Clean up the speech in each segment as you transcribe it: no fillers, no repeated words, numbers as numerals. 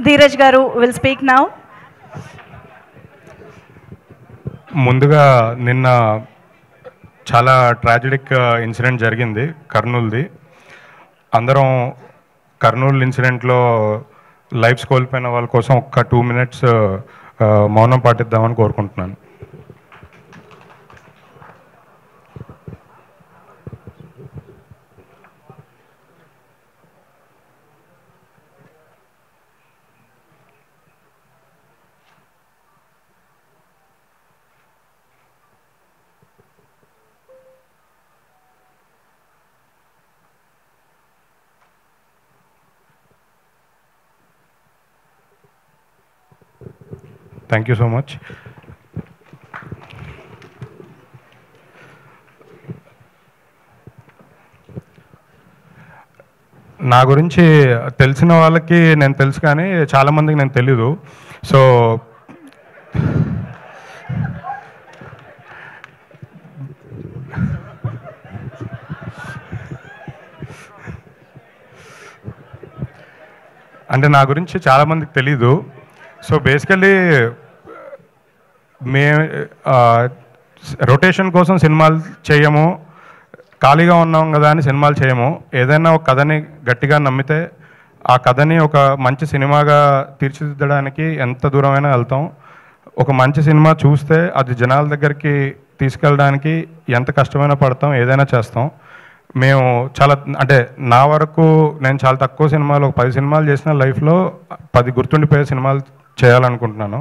ధీరజ్ గారు will speak now. ముందుగా నిన్న చాలా ట్రాజిడిక్ ఇన్సిడెంట్ జరిగింది కర్నూలుది. అందరం కర్నూలు ఇన్సిడెంట్లో లైఫ్స్ కోల్పోయిన వాళ్ళ కోసం ఒక్క 2 minutes మౌనం పాటిద్దామని కోరుకుంటున్నాను. Thank you so much. నా గురించి తెలిసిన వాళ్ళకి నేను తెలుసు, కానీ చాలామందికి నేను తెలీదు. సో అంటే నా గురించి చాలామందికి తెలీదు. సో బేసికలీ రొటేషన్ కోసం సినిమాలు చేయము, ఖాళీగా ఉన్నాం కదా అని సినిమాలు చేయము. ఏదైనా ఒక కథని గట్టిగా నమ్మితే ఆ కథని ఒక మంచి సినిమాగా తీర్చిదిద్దడానికి ఎంత దూరమైనా వెళ్తాం. ఒక మంచి సినిమా చూస్తే అది జనాల దగ్గరికి తీసుకెళ్ళడానికి ఎంత కష్టమైనా పడతాం, ఏదైనా చేస్తాం. మేము చాలా అంటే నా వరకు నేను చాలా తక్కువ సినిమాలు, ఒక 10 సినిమాలు చేసిన లైఫ్లో 10 గుర్తుండిపోయే సినిమాలు చేయాలనుకుంటున్నాను.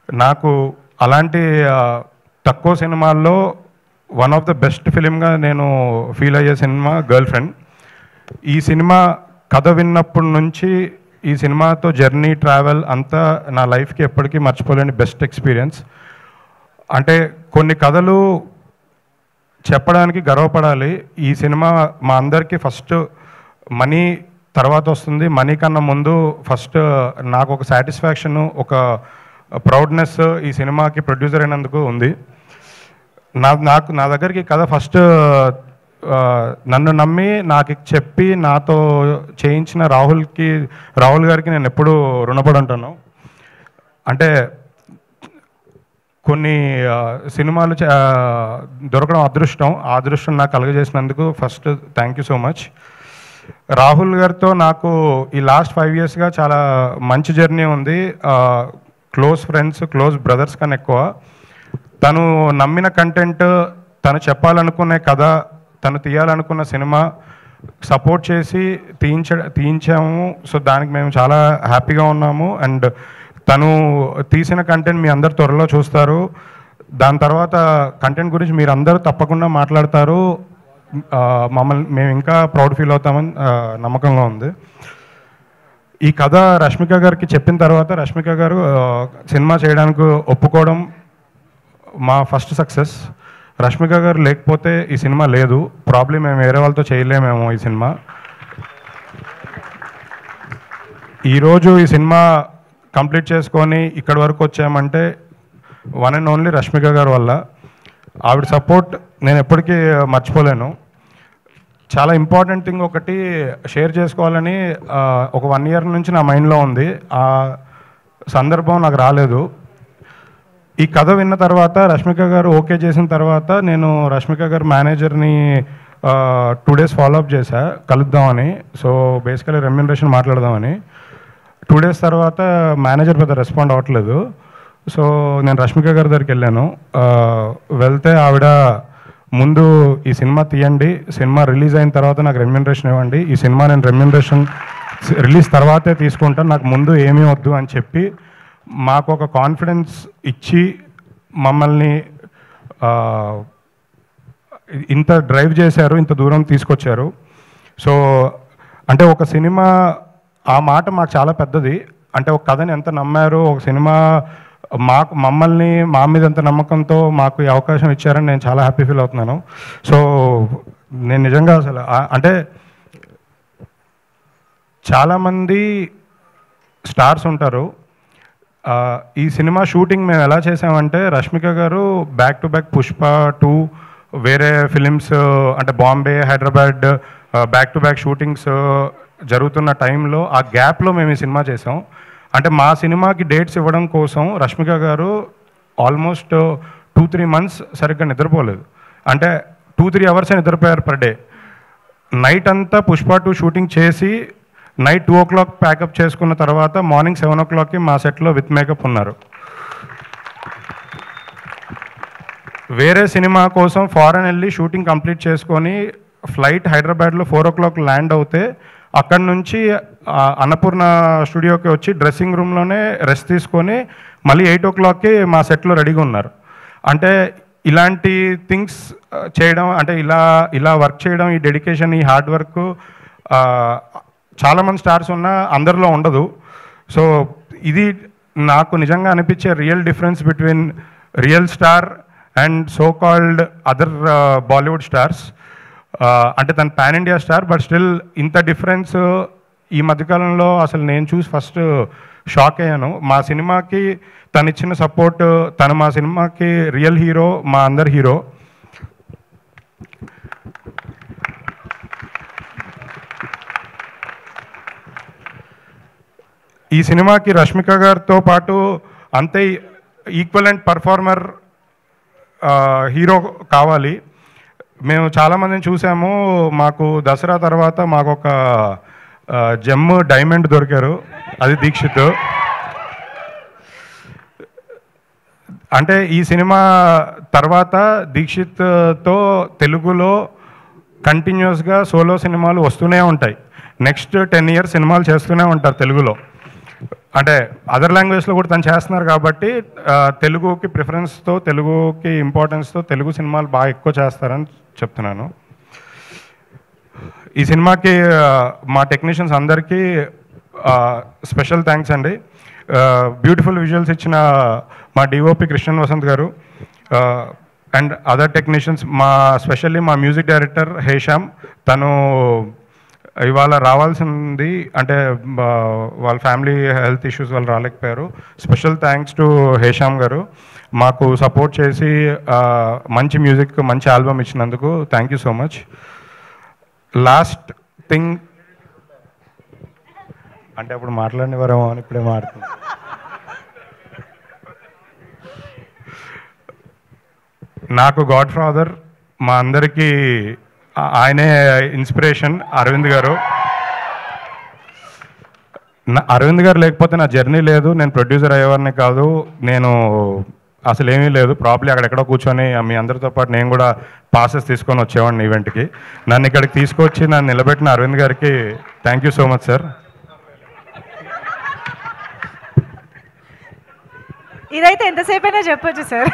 నాకు అలాంటి తక్కువ సినిమాల్లో వన్ ఆఫ్ ద బెస్ట్ ఫిలింగా నేను ఫీల్ అయ్యే సినిమా గర్ల్ ఫ్రెండ్. ఈ సినిమా కథ విన్నప్పటి నుంచి ఈ సినిమాతో జర్నీ ట్రావెల్ అంతా నా లైఫ్కి ఎప్పటికీ మర్చిపోలేని బెస్ట్ ఎక్స్పీరియన్స్. అంటే కొన్ని కథలు చెప్పడానికి గర్వపడాలి. ఈ సినిమా మా అందరికీ ఫస్ట్ మనీ తర్వాత వస్తుంది. మనీ కన్నా ముందు ఫస్ట్ నాకు ఒక సాటిస్ఫాక్షను, ఒక ప్రౌడ్నెస్ ఈ సినిమాకి ప్రొడ్యూసర్ అయినందుకు ఉంది. నా దగ్గరికి కథ ఫస్ట్ నన్ను నమ్మి నాకు చెప్పి నాతో చేయించిన రాహుల్ గారికి నేను ఎప్పుడూ రుణపడి ఉంటాను. అంటే కొన్ని సినిమాలు దొరకడం అదృష్టం, ఆ అదృష్టం నాకు కలుగజేసినందుకు first thank you so much. Rahul గారితో నాకు ఈ లాస్ట్ 5 yearsగా చాలా మంచి జర్నీ ఉంది. క్లోజ్ ఫ్రెండ్స్, క్లోజ్ బ్రదర్స్ కన్నా ఎక్కువ. తను నమ్మిన కంటెంట్, తను చెప్పాలనుకునే కథ, తను తీయాలనుకున్న సినిమా సపోర్ట్ చేసి తీయించాము. సో దానికి మేము చాలా హ్యాపీగా ఉన్నాము. అండ్ తను తీసిన కంటెంట్ మీ అందరు త్వరలో చూస్తారు. దాని తర్వాత కంటెంట్ గురించి మీరు అందరూ తప్పకుండా మాట్లాడతారు. మేము ఇంకా ప్రౌడ్ ఫీల్ అవుతామని నమ్మకంగా ఉంది. ఈ కథ రష్మిక గారికి చెప్పిన తర్వాత రష్మిక గారు సినిమా చేయడానికి ఒప్పుకోవడం మా ఫస్ట్ సక్సెస్. రష్మిక గారు లేకపోతే ఈ సినిమా లేదు. ప్రాబ్లం మేము వేరే వాళ్ళతో చేయలేమేమో ఈ సినిమా. ఈరోజు ఈ సినిమా కంప్లీట్ చేసుకొని ఇక్కడి వరకు వచ్చామంటే వన్ అండ్ ఓన్లీ రష్మిక గారి వల్ల. ఆవిడ సపోర్ట్ నేను ఎప్పటికీ మర్చిపోలేను. చాలా ఇంపార్టెంట్ థింగ్ ఒకటి షేర్ చేసుకోవాలని ఒక 1 year నుంచి నా మైండ్లో ఉంది. ఆ సందర్భం నాకు రాలేదు. ఈ కథ విన్న తర్వాత రష్మిక గారు ఓకే చేసిన తర్వాత నేను రష్మిక గారు మేనేజర్ని 2 days ఫాలోఅప్ చేశా కలుద్దామని. సో బేసికలీ రెమ్యూనరేషన్ మాట్లాడదామని. 2 days తర్వాత మేనేజర్ పెద్ద రెస్పాండ్ అవ్వట్లేదు. సో నేను రష్మిక గారి దగ్గరికి వెళ్ళాను. వెళ్తే ఆవిడ ముందు ఈ సినిమా తీయండి, సినిమా రిలీజ్ అయిన తర్వాత నాకు రెమ్యూనరేషన్ ఇవ్వండి, ఈ సినిమా నేను రెమ్యూనరేషన్ రిలీజ్ తర్వాతే తీసుకుంటాను, నాకు ముందు ఏమీ వద్దు అని చెప్పి మాకు ఒక కాన్ఫిడెన్స్ ఇచ్చి మమ్మల్ని ఇంత డ్రైవ్ చేశారు, ఇంత దూరం తీసుకొచ్చారు. సో అంటే ఒక సినిమా ఆ మాట మాకు చాలా పెద్దది. అంటే ఒక కథని ఎంత నమ్మారు, ఒక సినిమా మమ్మల్ని మా మీద ఎంత నమ్మకంతో మాకు ఈ అవకాశం ఇచ్చారని నేను చాలా హ్యాపీ ఫీల్ అవుతున్నాను. సో నేను నిజంగా అసలు అంటే చాలామంది స్టార్స్ ఉంటారు. ఈ సినిమా షూటింగ్ మేము ఎలా చేసామంటే రష్మిక గారు బ్యాక్ టు బ్యాక్ పుష్ప 2 వేరే ఫిలిమ్స్ అంటే Bombay, Hyderabad back to back shootings జరుగుతున్న టైంలో ఆ గ్యాప్లో మేము ఈ సినిమా చేసాం. అంటే మా సినిమాకి డేట్స్ ఇవ్వడం కోసం రష్మిక గారు ఆల్మోస్ట్ 2-3 months సరిగ్గా నిద్రపోలేదు. అంటే 2-3 hours నిద్రపోయారు పర్ డే. నైట్ అంతా పుష్ప 2 షూటింగ్ చేసి నైట్ 2 o'clock ప్యాకప్ చేసుకున్న తర్వాత మార్నింగ్ 7 o'clockకి మా సెట్లో విత్ మేకప్ ఉన్నారు. వేరే సినిమా కోసం ఫారెన్ వెళ్ళి షూటింగ్ కంప్లీట్ చేసుకొని ఫ్లైట్ హైదరాబాద్లో 4 o'clock ల్యాండ్ అవుతే అక్కడి నుంచి అన్నపూర్ణ స్టూడియోకి వచ్చి డ్రెస్సింగ్ రూమ్లోనే రెస్ట్ తీసుకొని మళ్ళీ 8 o'clockకి మా సెట్లో రెడీగా ఉన్నారు. అంటే ఇలాంటి థింగ్స్ చేయడం, అంటే ఇలా వర్క్ చేయడం, ఈ డెడికేషన్, ఈ హార్డ్ వర్క్ చాలామంది స్టార్స్ ఉన్నా అందరిలో ఉండదు. సో ఇది నాకు నిజంగా అనిపించే real difference between real star and so called other Bollywood stars. అంటే తను pan India star, but still ఇంత డిఫరెన్స్ ఈ మధ్యకాలంలో అసలు నేను చూసి ఫస్ట్ షాక్ అయ్యాను. మా సినిమాకి తను ఇచ్చిన సపోర్ట్, తను మా సినిమాకి రియల్ హీరో, మా అందరి హీరో. ఈ సినిమాకి రష్మిక గారితో పాటు అంతే ఈక్వలెంట్ పర్ఫార్మర్ హీరో కావాలి. మేము చాలామందిని చూసాము. మాకు దసరా తర్వాత మాకు ఒక జెమ్ డైమండ్ దొరికారు, అది దీక్షిత్. అంటే ఈ సినిమా తర్వాత దీక్షిత్తో తెలుగులో కంటిన్యూస్గా సోలో సినిమాలు వస్తూనే ఉంటాయి. నెక్స్ట్ 10 years సినిమాలు చేస్తూనే ఉంటారు తెలుగులో. అంటే అదర్ లాంగ్వేజ్లో కూడా తను చేస్తున్నారు కాబట్టి తెలుగుకి ప్రిఫరెన్స్తో, తెలుగుకి ఇంపార్టెన్స్తో తెలుగు సినిమాలు బాగా ఎక్కువ చేస్తారని చెప్తున్నాను. ఈ సినిమాకి మా టెక్నీషియన్స్ అందరికీ స్పెషల్ థ్యాంక్స్ అండి. బ్యూటిఫుల్ విజువల్స్ ఇచ్చిన మా డిఓపి కృష్ణన్ వసంత్ గారు అండ్ అదర్ టెక్నీషియన్స్, స్పెషల్లీ మా మ్యూజిక్ డైరెక్టర్ హేషామ్. తను ఇవాళ రావాల్సింది, అంటే వాళ్ళ ఫ్యామిలీ హెల్త్ ఇష్యూస్ వాళ్ళు రాలేకపోయారు. స్పెషల్ థ్యాంక్స్ టు హేషామ్ గారు, మాకు సపోర్ట్ చేసి మంచి మ్యూజిక్, మంచి ఆల్బమ్ ఇచ్చినందుకు thank you so much. Last thing అంటే అప్పుడు మాట్లాడినవారేమో అని ఇప్పుడే మాట్లాడుతుంది. నాకు గాడ్ ఫాదర్, మా అందరికీ ఆయనే ఇన్స్పిరేషన్, అరవింద్ గారు. అరవింద్ గారు లేకపోతే నా జర్నీ లేదు, నేను ప్రొడ్యూసర్ అయ్యేవారిని కాదు, నేను అసలు ఏమీ లేదు. ప్రాబ్లీ అక్కడెక్కడో కూర్చొని మీ అందరితో పాటు నేను కూడా పాసెస్ తీసుకొని వచ్చేవాడిని ఈవెంట్కి. నన్ను ఇక్కడికి తీసుకొచ్చి నన్ను నిలబెట్టిన అరవింద్ గారికి thank you so much sir. ఇదైతే ఎంతసేపు అయినా చెప్పొచ్చు సార్.